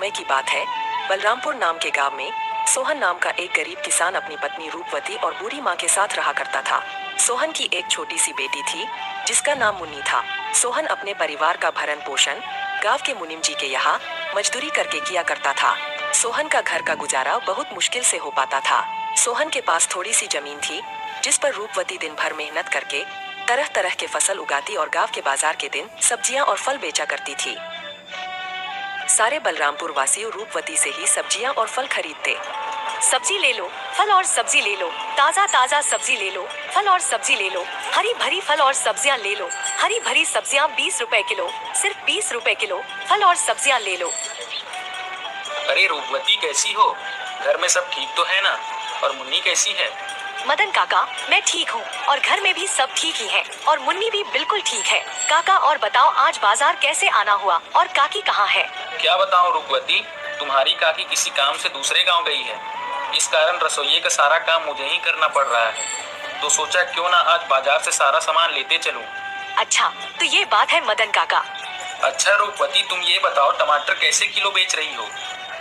समय की बात है। बलरामपुर नाम के गांव में सोहन नाम का एक गरीब किसान अपनी पत्नी रूपवती और बूढ़ी माँ के साथ रहा करता था। सोहन की एक छोटी सी बेटी थी जिसका नाम मुन्नी था। सोहन अपने परिवार का भरण पोषण गांव के मुनीम जी के यहाँ मजदूरी करके किया करता था। सोहन का घर का गुजारा बहुत मुश्किल से हो पाता था। सोहन के पास थोड़ी सी जमीन थी जिस पर रूपवती दिन भर मेहनत करके तरह तरह के फसल उगाती और गांव के बाजार के दिन सब्जियां और फल बेचा करती थी। सारे बलरामपुर वासियों रूपवती से ही सब्जियां और फल खरीदते। सब्जी ले लो, फल और सब्जी ले लो, ताजा ताजा सब्जी ले लो, फल और सब्जी ले लो, हरी भरी फल और सब्जियां ले लो, हरी भरी सब्जियां 20 रुपए किलो, सिर्फ 20 रुपए किलो, फल और सब्जियां ले लो। अरे रूपवती कैसी हो? घर में सब ठीक तो है ना? और मुन्नी कैसी है? मदन काका, मैं ठीक हूँ और घर में भी सब ठीक ही हैं और मुन्नी भी बिल्कुल ठीक है। काका और बताओ आज बाजार कैसे आना हुआ और काकी कहाँ है? क्या बताऊं रूपवती, तुम्हारी काकी किसी काम से दूसरे गांव गई है। इस कारण रसोई का सारा काम मुझे ही करना पड़ रहा है, तो सोचा क्यों ना आज बाजार से सारा सामान लेते चलूं। अच्छा, तो ये बात है मदन काका। अच्छा रूपवती, तुम ये बताओ टमाटर कैसे किलो बेच रही हो?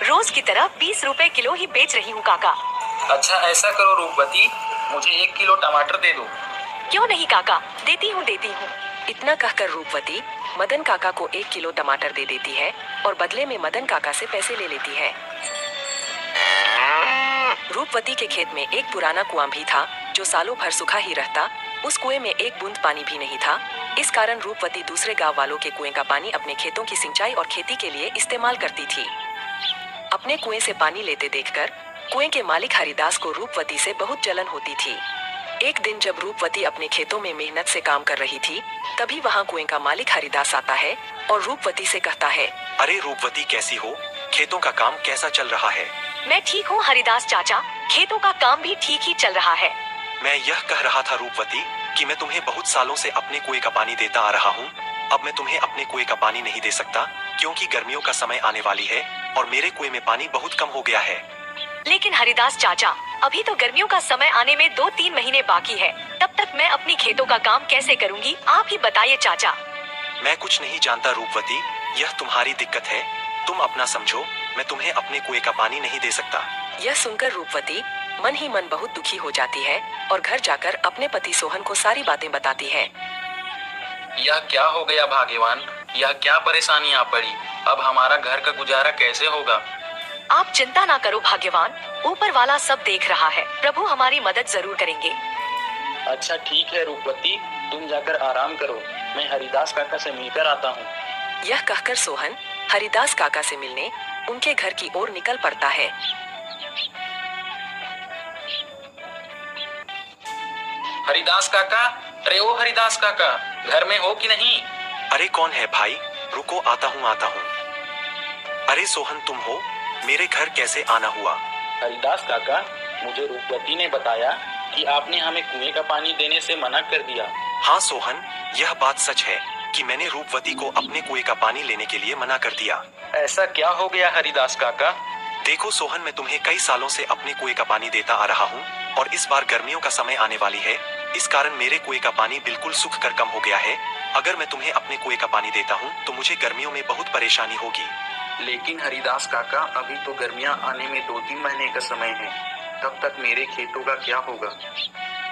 रोज की तरह 20 रुपए किलो ही बेच रही हूँ काका। अच्छा ऐसा करो रूपवती, मुझे 1 किलो टमाटर दे दो। क्यों नहीं काका, देती हूँ। इतना कहकर रूपवती मदन काका को 1 किलो टमाटर दे देती है और बदले में मदन काका से पैसे ले लेती है। रूपवती के खेत में एक पुराना कुआं भी था जो सालों भर सूखा ही रहता। उस कुएं में एक बूंद पानी भी नहीं था। इस कारण रूपवती दूसरे गांव वालों के कुएं का पानी अपने खेतों की सिंचाई और खेती के लिए इस्तेमाल करती थी। अपने कुएं से पानी लेते देखकर कुएं के मालिक हरिदास को रूपवती से बहुत जलन होती थी। एक दिन जब रूपवती अपने खेतों में मेहनत से काम कर रही थी, तभी वहां कुएं का मालिक हरिदास आता है और रूपवती से कहता है, अरे रूपवती कैसी हो? खेतों का काम कैसा चल रहा है? मैं ठीक हूँ हरिदास चाचा, खेतों का काम भी ठीक ही चल रहा है। मैं यह कह रहा था रूपवती कि मैं तुम्हें बहुत सालों से अपने कुएं का पानी देता आ रहा हूँ। अब मैं तुम्हें अपने कुएं का पानी नहीं दे सकता क्योंकि गर्मियों का समय आने वाली है और मेरे कुएं में पानी बहुत कम हो गया है। लेकिन हरिदास चाचा, अभी तो गर्मियों का समय आने में 2-3 महीने बाकी है। तब तक मैं अपनी खेतों का काम कैसे करूँगी, आप ही बताइए चाचा। मैं कुछ नहीं जानता रूपवती, यह तुम्हारी दिक्कत है, तुम अपना समझो। मैं तुम्हें अपने कुएं का पानी नहीं दे सकता। यह सुनकर रूपवती मन ही मन बहुत दुखी हो जाती है और घर जाकर अपने पति सोहन को सारी बातें बताती है। यह क्या हो गया भाग्यवान, यह क्या परेशानी आ पड़ी? अब हमारा घर का गुजारा कैसे होगा? आप चिंता ना करो भाग्यवान, ऊपर वाला सब देख रहा है, प्रभु हमारी मदद जरूर करेंगे। अच्छा ठीक है रूपवती, तुम जाकर आराम करो, मैं हरिदास काका से मिलकर आता हूँ। यह कहकर सोहन हरिदास काका से मिलने उनके घर की ओर निकल पड़ता है। हरिदास काका, अरे ओ हरिदास काका, घर में हो कि नहीं? अरे कौन है भाई, रुको आता हूँ। अरे सोहन तुम हो, मेरे घर कैसे आना हुआ? हरिदास काका, मुझे रूपवती ने बताया कि आपने हमें कुएं का पानी देने से मना कर दिया। हाँ सोहन, यह बात सच है कि मैंने रूपवती को अपने कुएं का पानी लेने के लिए मना कर दिया। ऐसा क्या हो गया हरिदास काका? देखो सोहन, मैं तुम्हें कई सालों से अपने कुएं का पानी देता आ रहा हूँ और इस बार गर्मियों का समय आने वाली है, इस कारण मेरे कुएं का पानी बिल्कुल सूख कर कम हो गया है। अगर मैं तुम्हें अपने कुएं का पानी देता हूँ तो मुझे गर्मियों में बहुत परेशानी होगी। लेकिन हरिदास काका, अभी तो गर्मियाँ आने में 2-3 महीने का समय है, तब तक मेरे खेतों का क्या होगा?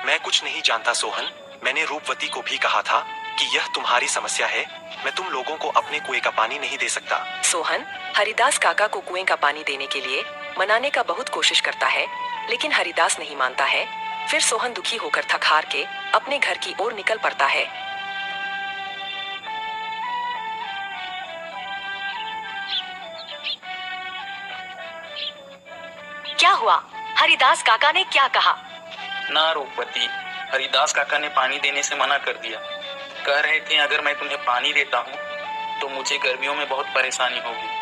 मैं कुछ नहीं जानता सोहन, मैंने रूपवती को भी कहा था कि यह तुम्हारी समस्या है, मैं तुम लोगों को अपने कुएं का पानी नहीं दे सकता। सोहन हरिदास काका को कुएं का पानी देने के लिए मनाने का बहुत कोशिश करता है, लेकिन हरिदास नहीं मानता है। फिर सोहन दुखी होकर थक हार के अपने घर की ओर निकल पड़ता है। क्या हुआ? हरिदास काका ने क्या कहा? ना रूपवती, हरिदास काका ने पानी देने से मना कर दिया। कह रहे थे अगर मैं तुम्हें पानी देता हूँ तो मुझे गर्मियों में बहुत परेशानी होगी।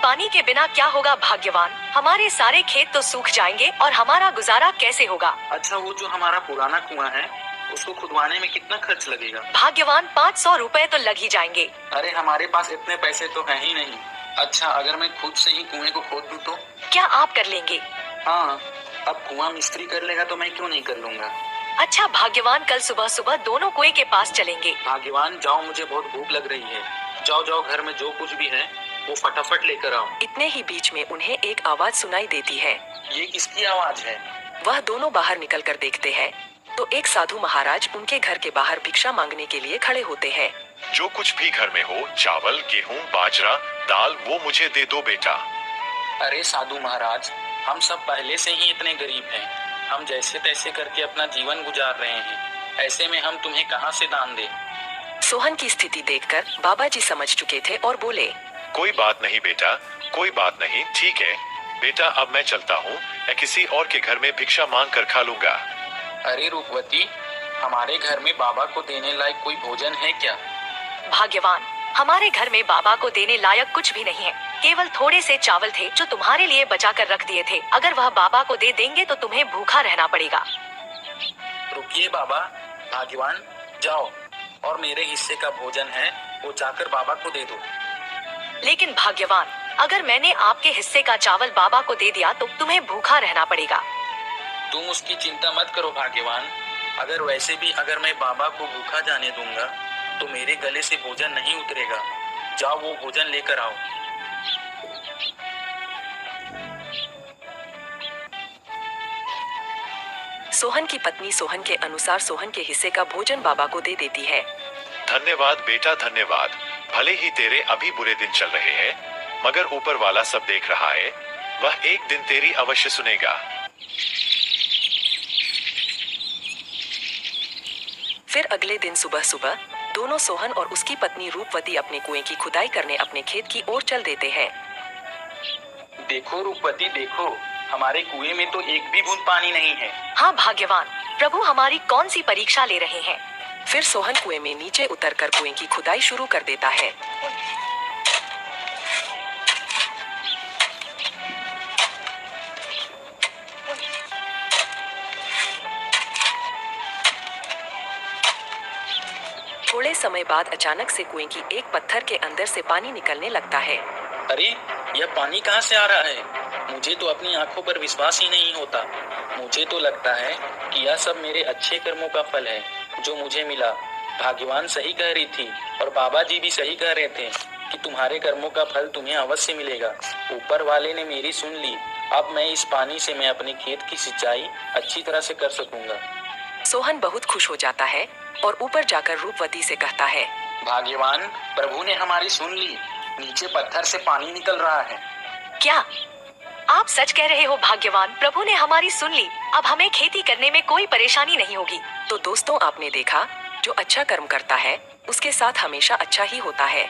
पानी के बिना क्या होगा भाग्यवान, हमारे सारे खेत तो सूख जाएंगे और हमारा गुजारा कैसे होगा? अच्छा, वो जो हमारा पुराना कुआं है उसको खुदवाने में कितना खर्च लगेगा? भाग्यवान 500 रुपए तो लग ही जाएंगे। अरे हमारे पास इतने पैसे तो है ही नहीं। अच्छा, अगर मैं खुद से ही कुएं को खोद दूं तो? क्या आप कर लेंगे? हाँ, अब कुआं मिस्त्री कर लेगा तो मैं क्यों नहीं कर लूंगा। अच्छा भाग्यवान, कल सुबह सुबह दोनों कुएं के पास चलेंगे। भाग्यवान जाओ, मुझे बहुत भूख लग रही है। जाओ जाओ, घर में जो कुछ भी है वो फटाफट लेकर आओ। इतने ही बीच में उन्हें एक आवाज सुनाई देती है। ये किसकी आवाज है? वह दोनों बाहर निकल कर देखते हैं तो एक साधु महाराज उनके घर के बाहर भिक्षा मांगने के लिए खड़े होते हैं। जो कुछ भी घर में हो, चावल, गेहूं, बाजरा, दाल, वो मुझे दे दो बेटा। अरे साधु महाराज, हम सब पहले से ही इतने गरीब हैं। हम जैसे तैसे करके अपना जीवन गुजार रहे हैं। ऐसे में हम तुम्हें कहाँ से दान दें? सोहन की स्थिति देखकर बाबा जी समझ चुके थे और बोले, कोई बात नहीं बेटा, कोई बात नहीं, ठीक है बेटा, अब मैं चलता हूँ। मैं किसी और के घर में भिक्षा मांग कर खा लूंगा। अरे रूपवती, हमारे घर में बाबा को देने लायक कोई भोजन है क्या? भाग्यवान, हमारे घर में बाबा को देने लायक कुछ भी नहीं है। केवल थोड़े से चावल थे जो तुम्हारे लिए बचा कर रख दिए थे। अगर वह बाबा को दे देंगे तो तुम्हें भूखा रहना पड़ेगा। रुकिए बाबा, भाग्यवान, जाओ और मेरे हिस्से का भोजन है वो जाकर बाबा को दे दो। लेकिन भाग्यवान, अगर मैंने आपके हिस्से का चावल बाबा को दे दिया तो तुम्हें भूखा रहना पड़ेगा। तुम उसकी चिंता मत करो भाग्यवान। अगर वैसे भी अगर मैं बाबा को भूखा जाने दूंगा तो मेरे गले से भोजन नहीं उतरेगा। जाओ वो भोजन लेकर आओ। सोहन की पत्नी सोहन के अनुसार सोहन के हिस्से का भोजन बाबा को दे देती है। धन्यवाद बेटा, धन्यवाद। भले ही तेरे अभी बुरे दिन चल रहे हैं, मगर ऊपर वाला सब देख रहा है। वह एक दिन तेरी अवश्य सुनेगा। फिर अगले दिन सुबह सुबह दोनों सोहन और उसकी पत्नी रूपवती अपने कुएं की खुदाई करने अपने खेत की ओर चल देते हैं। देखो रूपवती, देखो, हमारे कुएं में तो एक भी बूंद पानी नहीं है। हाँ भाग्यवान, प्रभु हमारी कौन सी परीक्षा ले रहे हैं। फिर सोहन कुएं में नीचे उतरकर कुएं की खुदाई शुरू कर देता है। थोड़े समय बाद अचानक से कुएं की एक पत्थर के अंदर से पानी निकलने लगता है। अरे, यह पानी कहाँ से आ रहा है? मुझे तो अपनी आंखों पर विश्वास ही नहीं होता। मुझे तो लगता है कि यह सब मेरे अच्छे कर्मों का फल है जो मुझे मिला। भाग्यवान सही कह रही थी और बाबा जी भी सही कह रहे थे कि तुम्हारे कर्मों का फल तुम्हें अवश्य मिलेगा। ऊपर वाले ने मेरी सुन ली। अब मैं इस पानी से मैं अपने खेत की सिंचाई अच्छी तरह से कर सकूंगा। सोहन बहुत खुश हो जाता है और ऊपर जाकर रूपवती से कहता है, भाग्यवान, प्रभु ने हमारी सुन ली। नीचे पत्थर से पानी निकल रहा है। क्या आप सच कह रहे हो भाग्यवान? प्रभु ने हमारी सुन ली। अब हमें खेती करने में कोई परेशानी नहीं होगी। तो दोस्तों, आपने देखा, जो अच्छा कर्म करता है उसके साथ हमेशा अच्छा ही होता है।